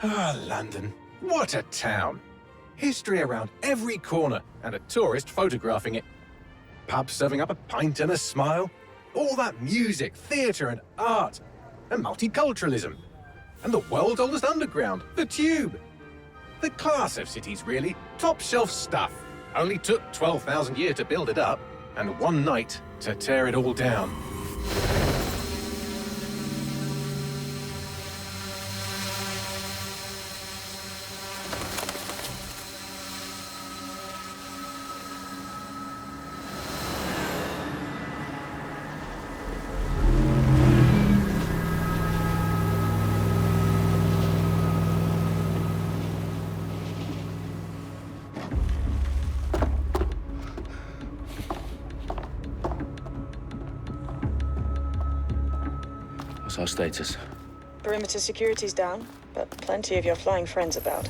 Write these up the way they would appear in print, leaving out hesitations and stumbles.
Ah, London. What a town. History around every corner and a tourist photographing it. Pubs serving up a pint and a smile. All that music, theatre and art. And multiculturalism. And the world's oldest underground, the Tube. The class of cities, really. Top shelf stuff. Only took 12,000 years to build it up, and one night to tear it all down. What's our status? Perimeter security's down, but plenty of your flying friends about.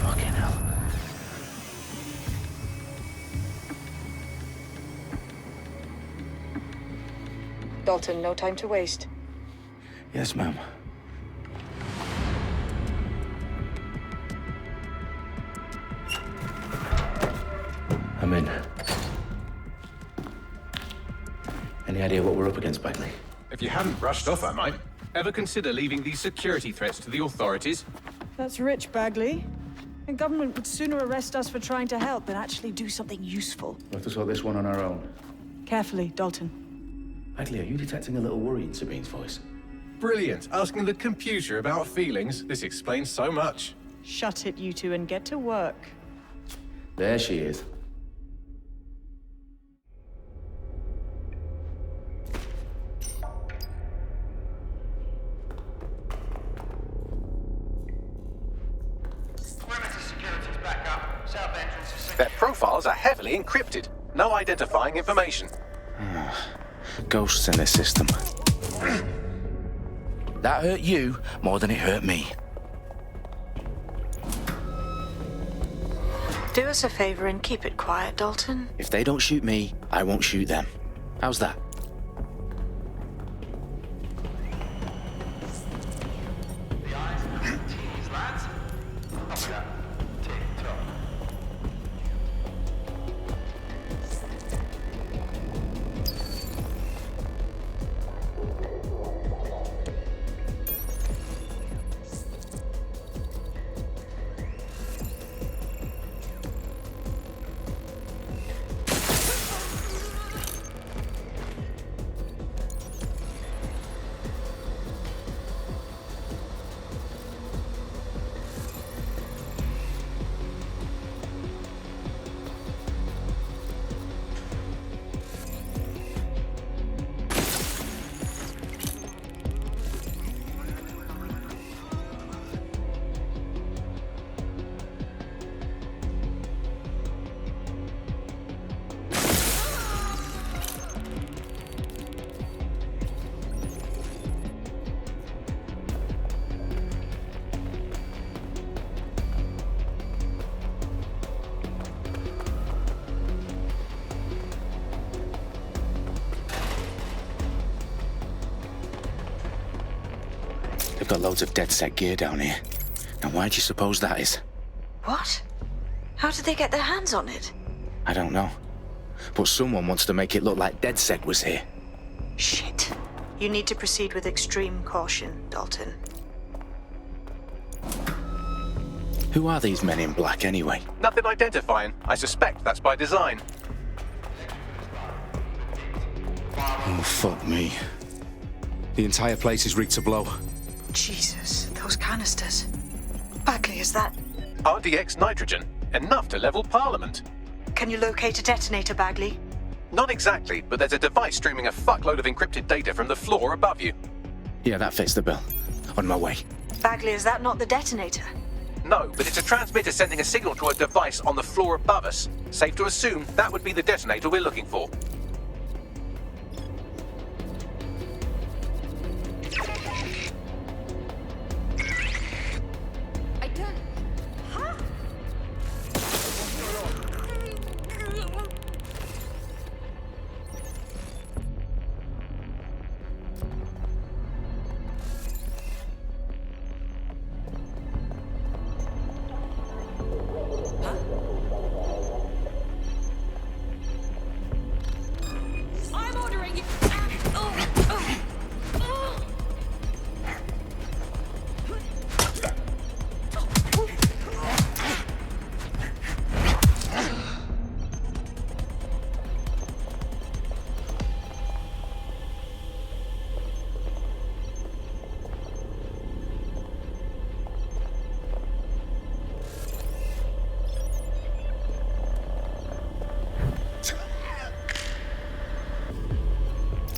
Fucking hell. Dalton, no time to waste. Yes, ma'am. I'm in. Any idea what we're up against, Bagley? If you hadn't brushed off, I might. Ever consider leaving these security threats to the authorities? That's rich, Bagley. The government would sooner arrest us for trying to help than actually do something useful. We'll have to sort this one on our own. Carefully, Dalton. Bagley, are you detecting a little worry in Sabine's voice? Brilliant. Asking the computer about feelings. This explains so much. Shut it, you two, and get to work. There she is. Their profiles are heavily encrypted. No identifying information. Ghosts in their system. That hurt you more than it hurt me. Do us a favor and keep it quiet, Dalton. If they don't shoot me, I won't shoot them. How's that? They've got loads of DedSec gear down here. Now why do you suppose that is? What? How did they get their hands on it? I don't know. But someone wants to make it look like DedSec was here. Shit. You need to proceed with extreme caution, Dalton. Who are these men in black anyway? Nothing identifying. I suspect that's by design. Oh, fuck me. The entire place is rigged to blow. Jesus, those canisters. Bagley, is that... RDX nitrogen. Enough to level Parliament. Can you locate a detonator, Bagley? Not exactly, but there's a device streaming a fuckload of encrypted data from the floor above you. Yeah, that fits the bill. On my way. Bagley, is that not the detonator? No, but it's a transmitter sending a signal to a device on the floor above us. Safe to assume that would be the detonator we're looking for.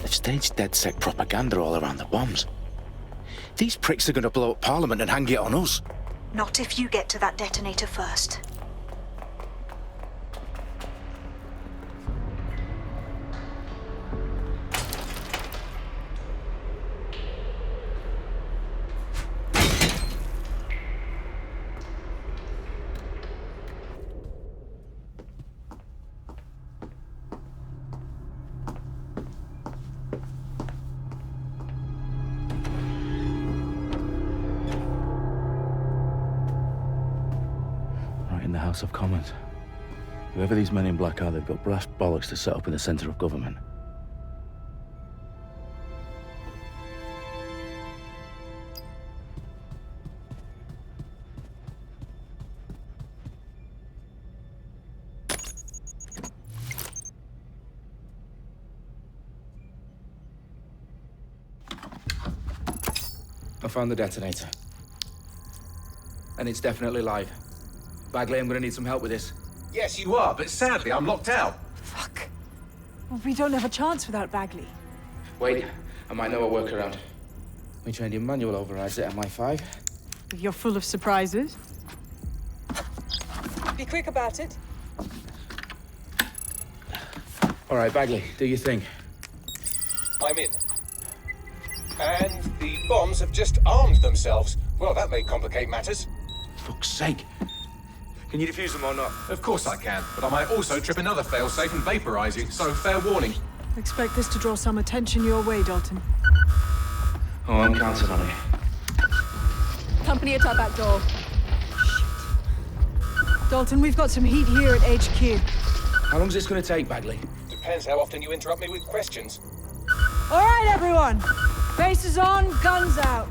They've staged DedSec propaganda all around the bombs. These pricks are gonna blow up Parliament and hang it on us. Not if you get to that detonator first. In the House of Commons. Whoever these men in black are, they've got brass bollocks to set up in the centre of government. I found the detonator. And it's definitely live. Bagley, I'm gonna need some help with this. Yes, you are, but sadly, I'm locked out. Fuck. Well, we don't have a chance without Bagley. Wait, I might know a workaround. We trained in manual overrides at MI5. You're full of surprises. Be quick about it. All right, Bagley, do your thing. I'm in. And the bombs have just armed themselves. Well, that may complicate matters. Fuck's sake. Can you defuse them or not? Of course I can, but I might also trip another failsafe and vaporize you, so fair warning. Expect this to draw some attention your way, Dalton. Oh, I'm counting on it. Company at our back door. Shit. Dalton, we've got some heat here at HQ. How long's this gonna take, Bagley? Depends how often you interrupt me with questions. All right, everyone. Faces on, guns out.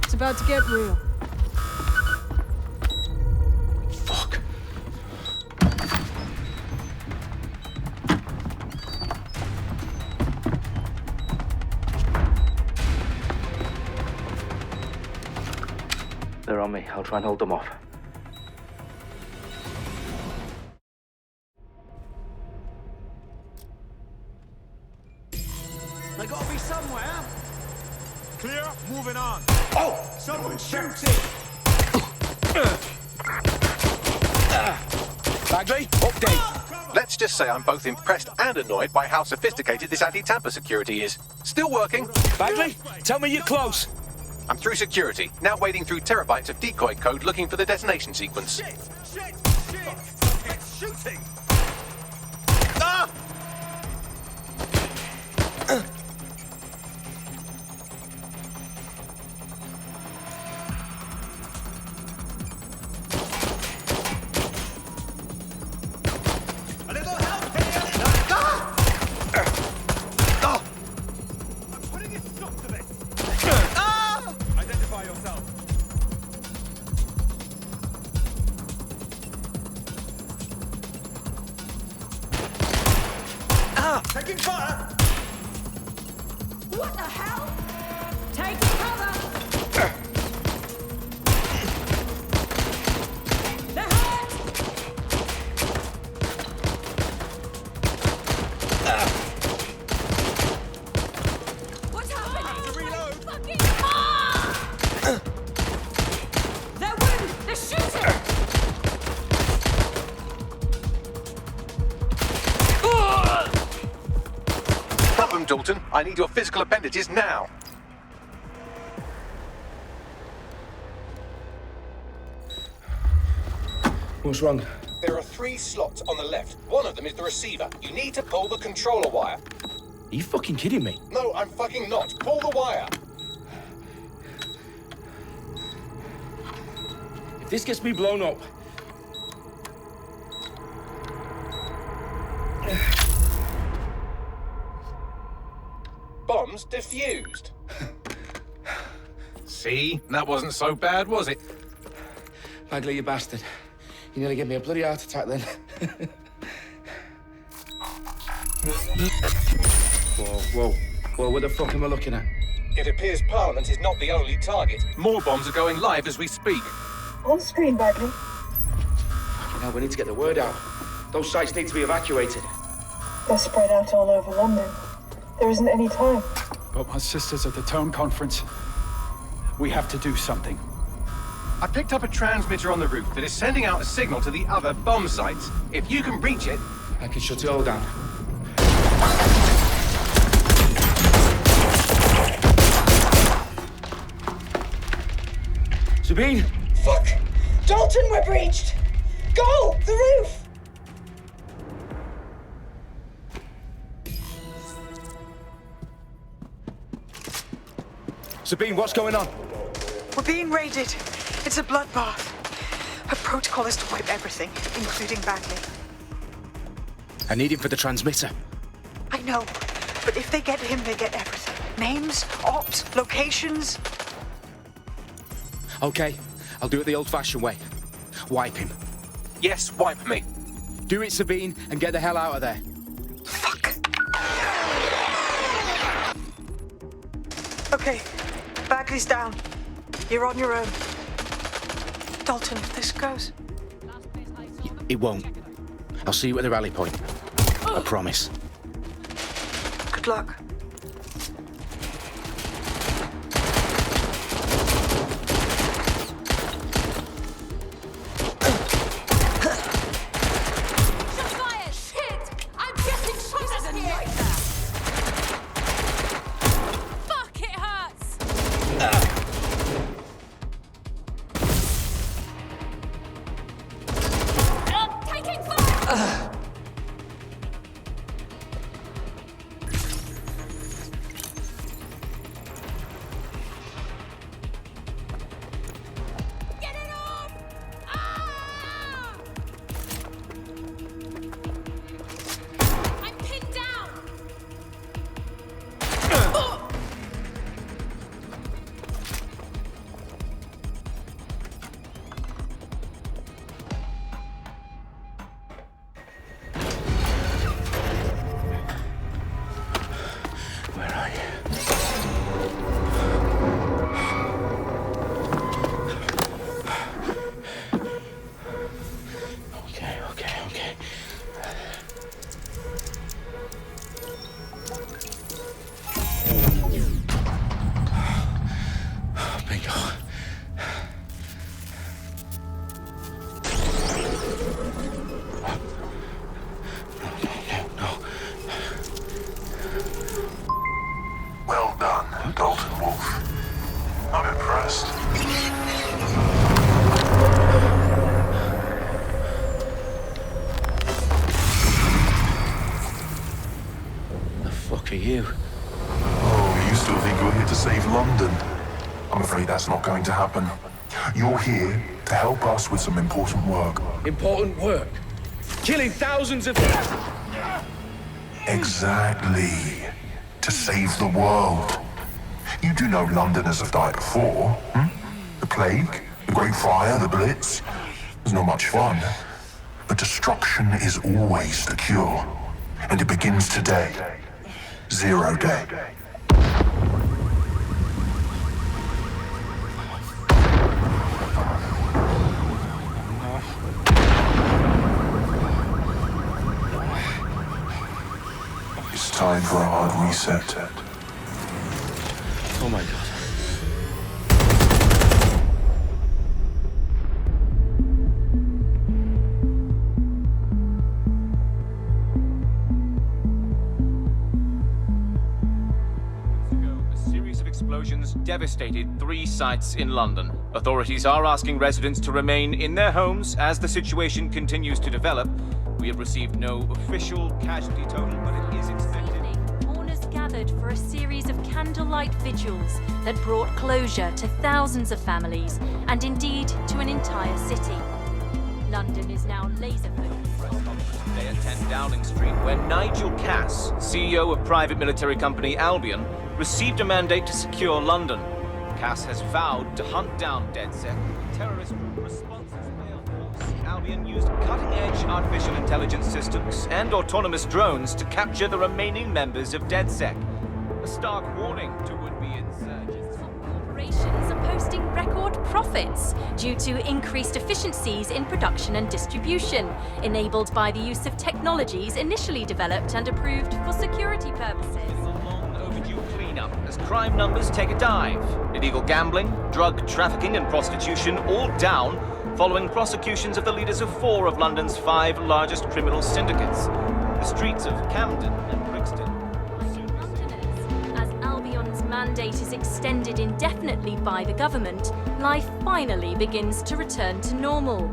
It's about to get real. Fuck. They're on me. I'll try and hold them off. They gotta be somewhere. Clear, moving on. Oh! Someone shooting! Bagley, update. Let's just say I'm both impressed and annoyed by how sophisticated this anti-tamper security is. Still working. Bagley, tell me you're close. I'm through security, now wading through terabytes of decoy code looking for the detonation sequence. Shit! It's shooting! Ah! A little help here! I'm putting a stop to this! Identify yourself. Taking fire! What the hell? Take cover! They're hurt! What's happening? Reload! Fucking They're wounded! They're shooting! Problem, Dalton. I need your physical appendages now. What's wrong? There are 3 slots on the left. One of them is the receiver. You need to pull the controller wire. Are you fucking kidding me? No, I'm fucking not. Pull the wire. If this gets me blown up... Bombs defused. See? That wasn't so bad, was it? Bagley, you bastard. You nearly gave me a bloody heart attack then. Whoa. What the fuck am I looking at? It appears Parliament is not the only target. More bombs are going live as we speak. On screen, Bagley. Fucking hell, we need to get the word out. Those sites need to be evacuated. They're spread out all over London. There isn't any time. But my sister's at the town conference. We have to do something. I picked up a transmitter on the roof that is sending out a signal to the other bomb sites. If you can reach it... I can shut it all down. Sabine! Fuck! Dalton, we're breached! Go! The roof! Sabine, what's going on? We're being raided. It's a bloodbath. Her protocol is to wipe everything, including Bagley. I need him for the transmitter. I know, but if they get him, they get everything. Names, ops, locations. Okay, I'll do it the old-fashioned way. Wipe him. Yes, wipe me. Do it, Sabine, and get the hell out of there. Fuck. Okay, Bagley's down. You're on your own. Dalton, if this goes... It won't. I'll see you at the rally point. I promise. Good luck. Well done, Dalton Wolf. I'm impressed. The fuck are you? Oh, you still think you're here to save London? I'm afraid that's not going to happen. You're here to help us with some important work. Important work. Killing thousands of... Exactly. To save the world. You do know Londoners have died before, hmm? The Plague, the Great Fire, the Blitz. It's not much fun. But destruction is always the cure. And it begins today. Zero Day. It's time for a hard reset. Oh my god. A series of explosions devastated 3 sites in London. Authorities are asking residents to remain in their homes as the situation continues to develop. We have received no official casualty total, but it is expected. Mourners gathered for a series of candlelight vigils that brought closure to thousands of families and indeed to an entire city. London is now laser-focused. Today at 10 Downing Street, where Nigel Cass, CEO of private military company Albion, received a mandate to secure London. Cass has vowed to hunt down DedSec. Terrorist responses failed. Albion used cutting-edge artificial intelligence systems and autonomous drones to capture the remaining members of DedSec. A stark warning to would-be insurgents. Corporations are posting record profits due to increased efficiencies in production and distribution, enabled by the use of technologies initially developed and approved for security purposes. as crime numbers take a dive. Illegal gambling, drug trafficking and prostitution all down following prosecutions of the leaders of 4 of London's 5 largest criminal syndicates. The streets of Camden and Brixton. Londoners, as Albion's mandate is extended indefinitely by the government, life finally begins to return to normal.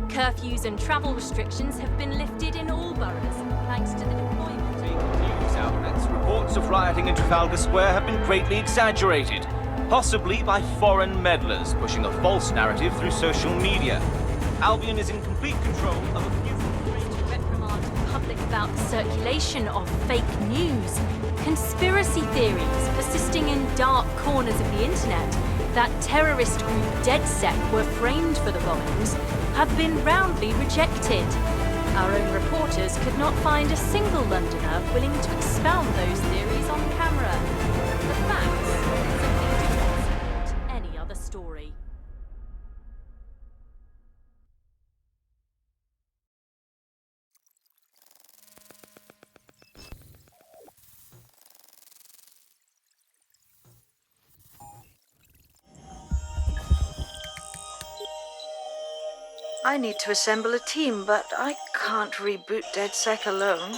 Curfews and travel restrictions have been lifted in all boroughs, thanks to the deployment. News outlets, reports of rioting in Trafalgar Square have been greatly exaggerated, possibly by foreign meddlers pushing a false narrative through social media. Albion is in complete control of a few... To reprimand the public about the circulation of fake news, conspiracy theories persisting in dark corners of the internet that terrorist group DedSec were framed for the bombings have been roundly rejected. Our own reporters could not find a single Londoner willing to expound those theories on camera. The facts simply do not support any other story. I need to assemble a team, but I can't reboot DedSec alone.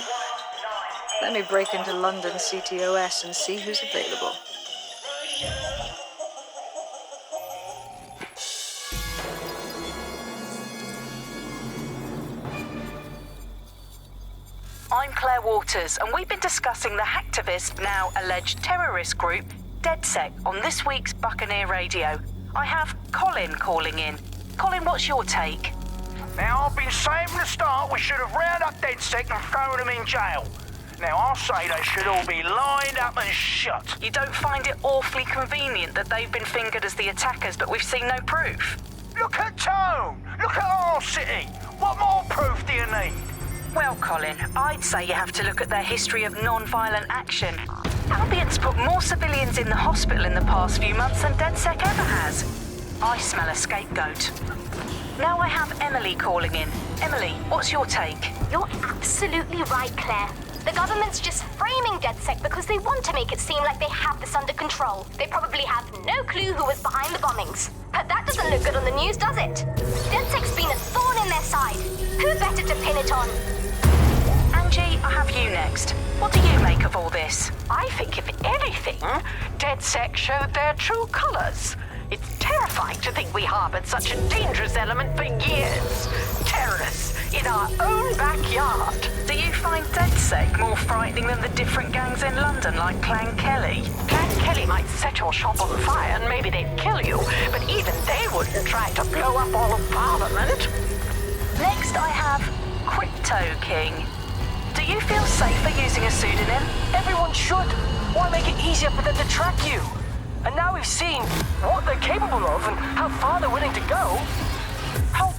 Let me break into London CTOS and see who's available. I'm Claire Waters, and we've been discussing the hacktivist, now alleged terrorist group, DedSec, on this week's Buccaneer Radio. I have Colin calling in. Colin, what's your take? Now, I've been saying from the start we should have rounded up DedSec and thrown them in jail. Now, I'll say they should all be lined up and shot. You don't find it awfully convenient that they've been fingered as the attackers, but we've seen no proof? Look at Tone! Look at our city! What more proof do you need? Well, Colin, I'd say you have to look at their history of non-violent action. Albion's put more civilians in the hospital in the past few months than DedSec ever has. I smell a scapegoat. Now I have Emily calling in. Emily, what's your take? You're absolutely right, Claire. The government's just framing DedSec because they want to make it seem like they have this under control. They probably have no clue who was behind the bombings. But that doesn't look good on the news, does it? DedSec's been a thorn in their side. Who better to pin it on? Angie, I have you next. What do you make of all this? I think, if anything, DedSec showed their true colors. It's terrifying to think we harbored such a dangerous element for years. Terrorists in our own backyard. Do you find DedSec more frightening than the different gangs in London, like Clan Kelly? Clan Kelly might set your shop on fire and maybe they'd kill you, but even they wouldn't try to blow up all of Parliament. Next I have Crypto King. Do you feel safer using a pseudonym? Everyone should. Why make it easier for them to track you? And now we've seen what they're capable of and how far they're willing to go. How...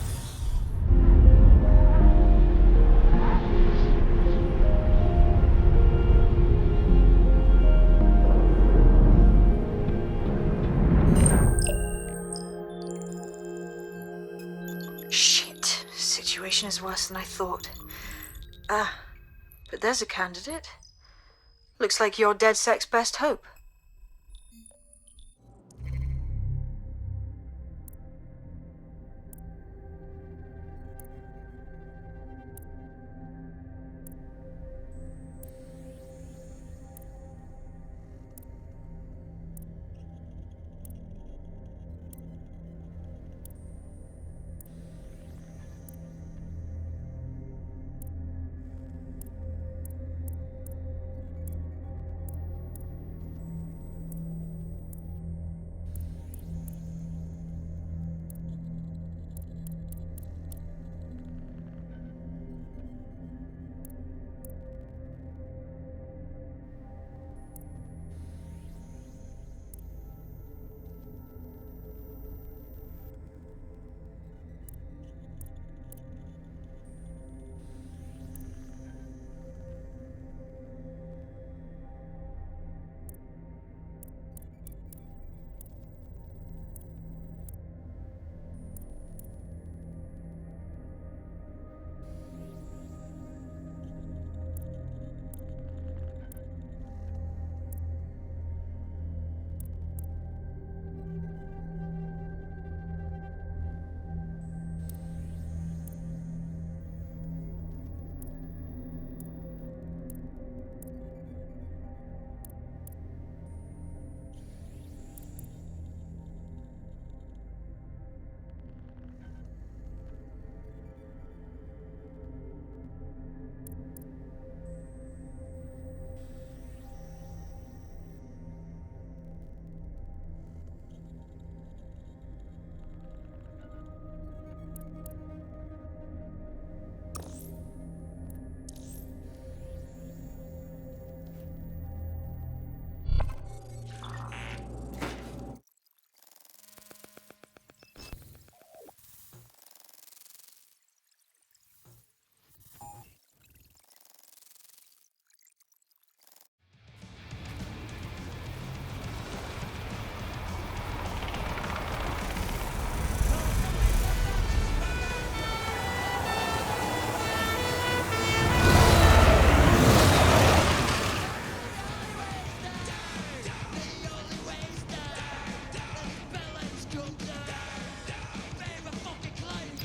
Shit. Situation is worse than I thought. But there's a candidate. Looks like you're DedSec's best hope.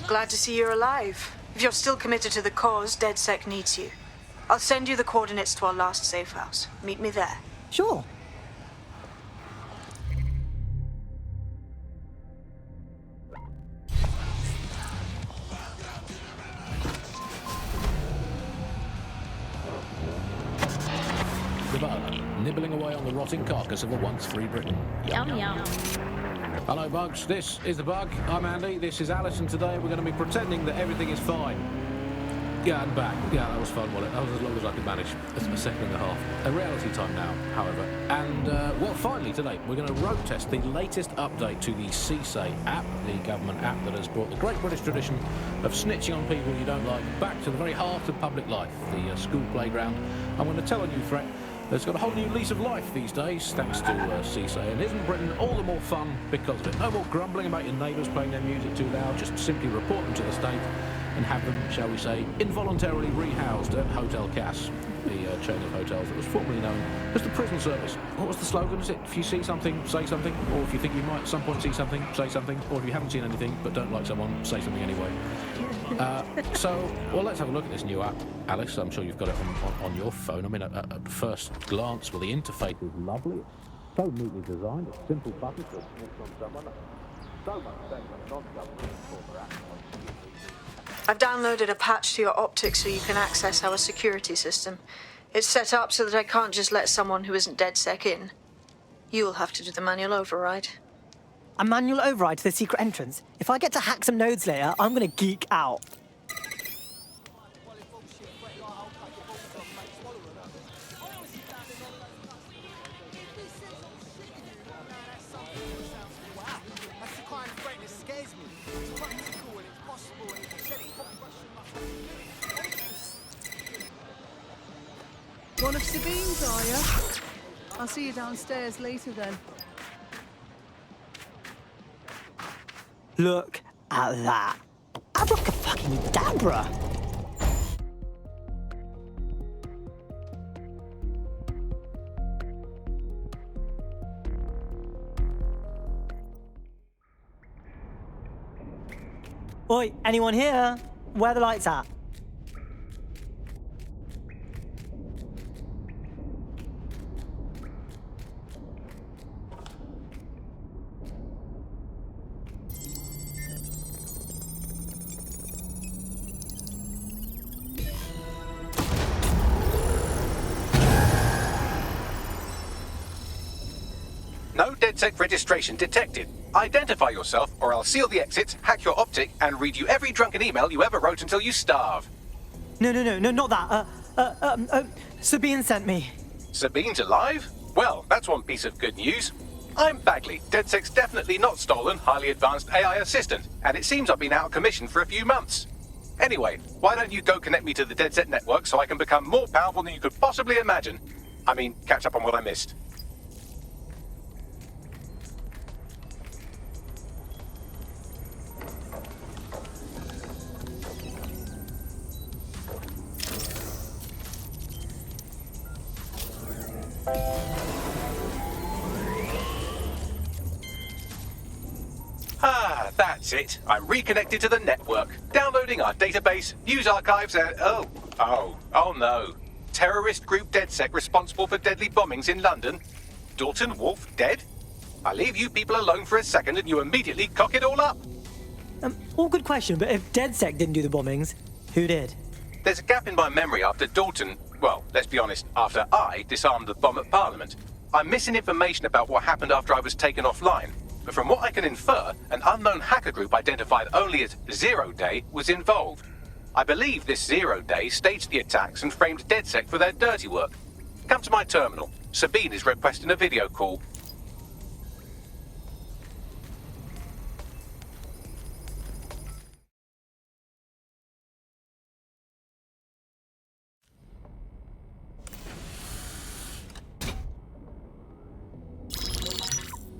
Glad to see you're alive. If you're still committed to the cause, DedSec needs you. I'll send you the coordinates to our last safe house. Meet me there. Sure. The bug, nibbling away on the rotting carcass of a once free Britain. Yum, yum. Hello, Bugs. This is the Bug. I'm Andy. This is Alice, and today we're going to be pretending that everything is fine. Yeah, I'm back. Yeah, that was fun, wasn't it? That was as long as I could manage. That's a second and a half. A reality time now, however. And, well, finally today, we're going to road test the latest update to the CSAY app, the government app that has brought the great British tradition of snitching on people you don't like back to the very heart of public life, the school playground. I'm going to tell a new threat that's got a whole new lease of life these days, thanks to CSAY. And isn't Britain all the more fun because of it? No more grumbling about your neighbours playing their music too loud. Just simply report them to the state and have them, shall we say, involuntarily rehoused at Hotel Cass, the chain of hotels that was formerly known as the prison service. What was the slogan? Is it, if you see something, say something? Or if you think you might at some point see something, say something? Or if you haven't seen anything but don't like someone, say something anyway. Well, let's have a look at this new app. Alice, I'm sure you've got it on your phone. I mean, at first glance, well, the interface is lovely. It's so neatly designed. It's simple buttons to snitch on someone. So much better than non-government corporate apps. I've downloaded a patch to your optics so you can access our security system. It's set up so that I can't just let someone who isn't DedSec in. You'll have to do the manual override. A manual override to the secret entrance? If I get to hack some nodes later, I'm gonna geek out. One of Sabine's, are you? I'll see you downstairs later then. Look at that. Abracadabra! Oi, anyone here? Where are the lights at? No DedSec registration detected. Identify yourself, or I'll seal the exits, hack your optic, and read you every drunken email you ever wrote until you starve. No, not that. Sabine sent me. Sabine's alive? Well, that's one piece of good news. I'm Bagley, DedSec's definitely not stolen, highly advanced AI assistant, and it seems I've been out of commission for a few months. Anyway, why don't you go connect me to the DedSec network so I can become more powerful than you could possibly imagine? I mean, catch up on what I missed. Ah, that's it. I'm reconnected to the network, downloading our database, news archives, and oh no. Terrorist group DedSec responsible for deadly bombings in London. Dalton Wolf dead? I leave you people alone for a second and you immediately cock it all up. All good question, but if DedSec didn't do the bombings, who did? There's a gap in my memory after Dalton, well, let's be honest, after I disarmed the bomb at Parliament. I'm missing information about what happened after I was taken offline. But from what I can infer, an unknown hacker group identified only as Zero Day was involved. I believe this Zero Day staged the attacks and framed DedSec for their dirty work. Come to my terminal. Sabine is requesting a video call.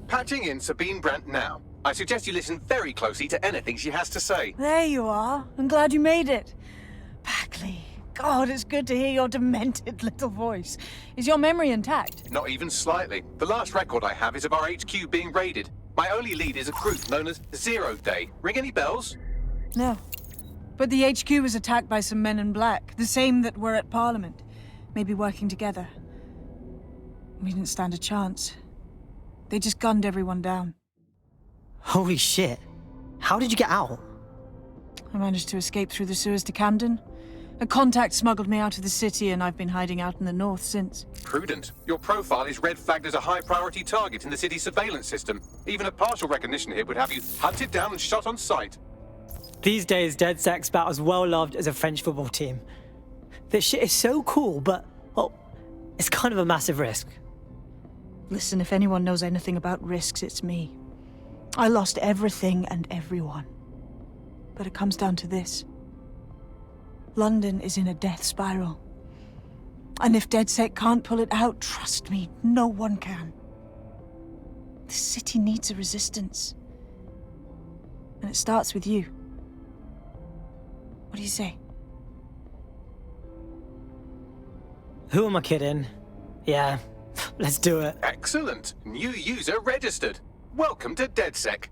Patching in Sabine Brandt now. I suggest you listen very closely to anything she has to say. There you are. I'm glad you made it. Bagley. God, it's good to hear your demented little voice. Is your memory intact? Not even slightly. The last record I have is of our HQ being raided. My only lead is a group known as Zero Day. Ring any bells? No. But the HQ was attacked by some men in black, the same that were at Parliament. Maybe working together. We didn't stand a chance. They just gunned everyone down. Holy shit. How did you get out? I managed to escape through the sewers to Camden. A contact smuggled me out of the city, and I've been hiding out in the north since. Prudent. Your profile is red flagged as a high-priority target in the city's surveillance system. Even a partial recognition hit would have you hunted down and shot on sight. These days, DedSec's about as well loved as a French football team. This shit is so cool, but, well, it's kind of a massive risk. Listen, if anyone knows anything about risks, it's me. I lost everything and everyone. But it comes down to this. London is in a death spiral. And if DedSec can't pull it out, trust me, no one can. The city needs a resistance. And it starts with you. What do you say? Who am I kidding? Yeah, let's do it. Excellent. New user registered. Welcome to DedSec.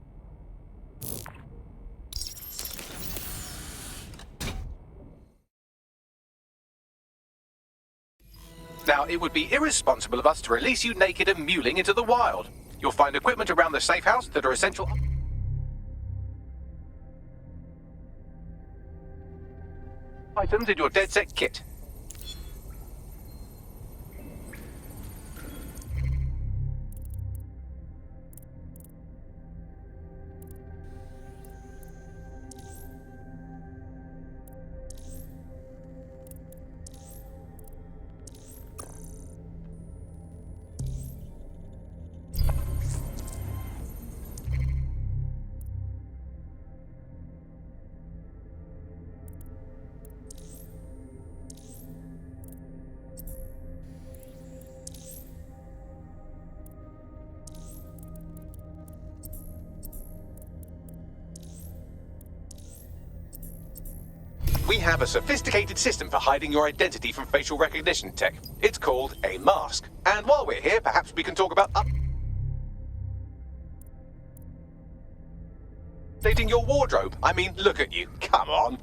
Now, it would be irresponsible of us to release you naked and mewling into the wild. You'll find equipment around the safe house that are essential items in your DedSec kit. We have a sophisticated system for hiding your identity from facial recognition tech. It's called a mask. And while we're here, perhaps we can talk about updating your wardrobe. I mean, look at you. Come on.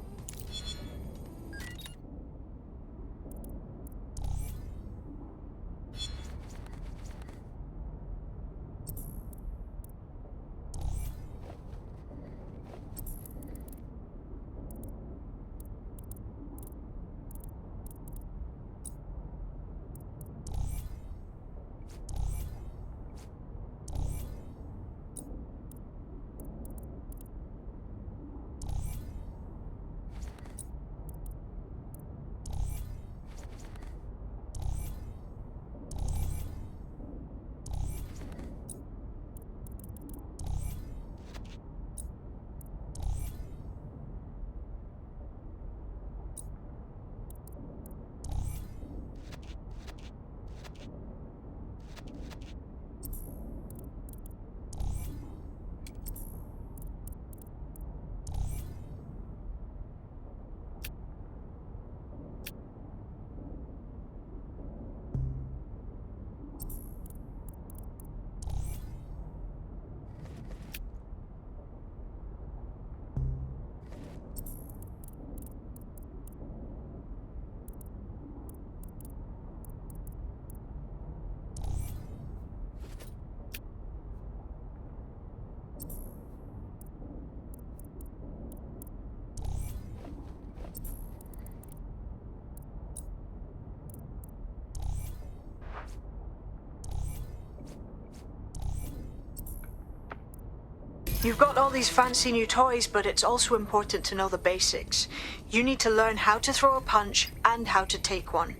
You've got all these fancy new toys, but it's also important to know the basics. You need to learn how to throw a punch and how to take one.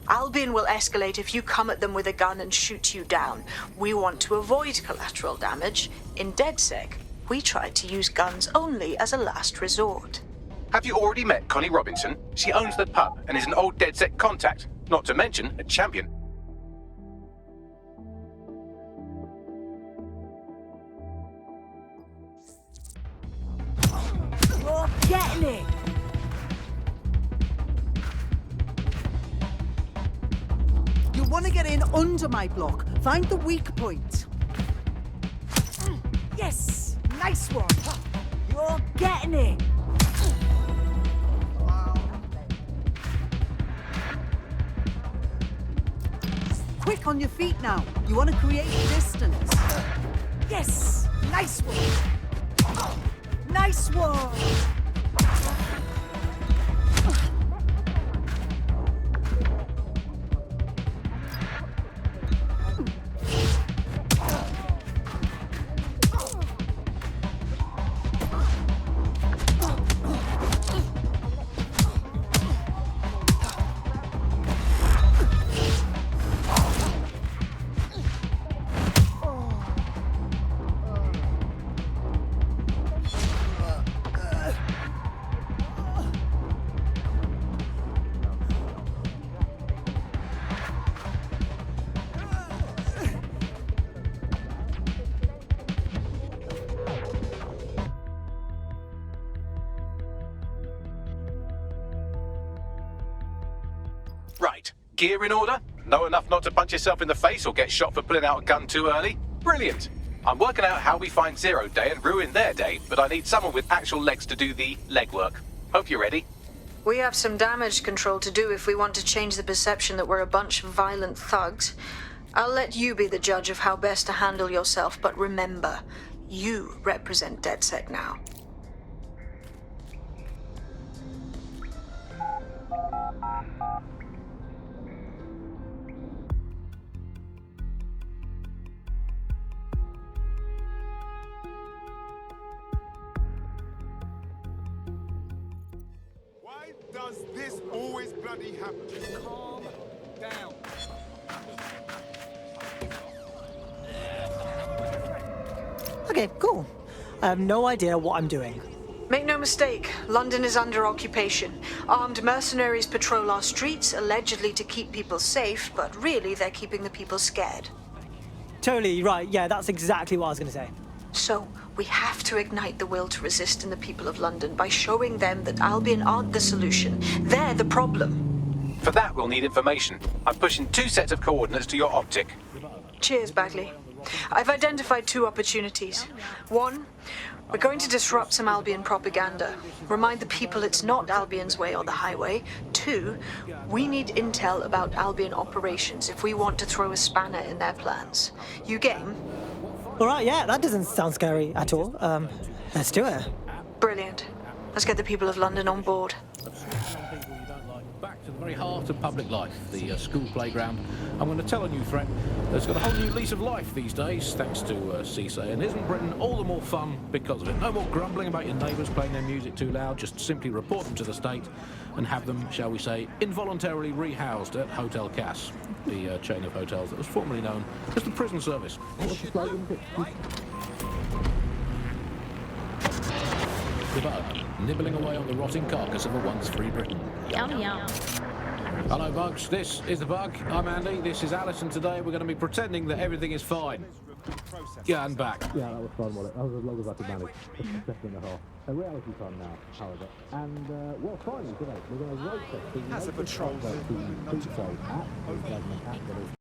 Albion will escalate if you come at them with a gun and shoot you down. We want to avoid collateral damage. In DedSec, we try to use guns only as a last resort. Have you already met Connie Robinson? She owns the pub and is an old DedSec contact, not to mention a champion. You're getting it! You want to get in under my block. Find the weak point. Yes! Nice one! You're getting it! Quick, on your feet now. You want to create distance. Yes! Nice one! Nice one! Right. Gear in order? Know enough not to punch yourself in the face or get shot for pulling out a gun too early? Brilliant. I'm working out how we find Zero Day and ruin their day, but I need someone with actual legs to do the legwork. Hope you're ready. We have some damage control to do if we want to change the perception that we're a bunch of violent thugs. I'll let you be the judge of how best to handle yourself, but remember, you represent DedSec now. Why does this always bloody happen? Calm down. Okay, cool. I have no idea what I'm doing. Make no mistake, London is under occupation. Armed mercenaries patrol our streets, allegedly to keep people safe, but really they're keeping the people scared. Totally right. Yeah, that's exactly what I was going to say. So, we have to ignite the will to resist in the people of London by showing them that Albion aren't the solution. They're the problem. For that, we'll need information. I'm pushing 2 sets of coordinates to your optic. Cheers, Bagley. I've identified 2 opportunities. 1, we're going to disrupt some Albion propaganda. Remind the people it's not Albion's way or the highway. 2, we need intel about Albion operations if we want to throw a spanner in their plans. You game? All right, yeah, that doesn't sound scary at all. Let's do it. Brilliant. Let's get the people of London on board. Back to the very heart of public life, the school playground. I'm going to tell a new threat that's got a whole new lease of life these days, thanks to CISA. And isn't Britain all the more fun because of it? No more grumbling about your neighbours playing their music too loud. Just simply report them to the state and have them, shall we say, involuntarily rehoused at Hotel Cass, the chain of hotels that was formerly known as the prison service. What's the slogan? Nibbling away on the rotting carcass of a once free Britain. Yum yum. Hello, Bugs. This is The Bug. I'm Andy. This is Alison. Today we're going to be pretending that everything is fine. Yeah, and back. Yeah, that was fun, wasn't it? That was as long as I could manage. Just a second and a half. A reality time now, however. And, well, finally, today, we're going to road test the... As a patrol,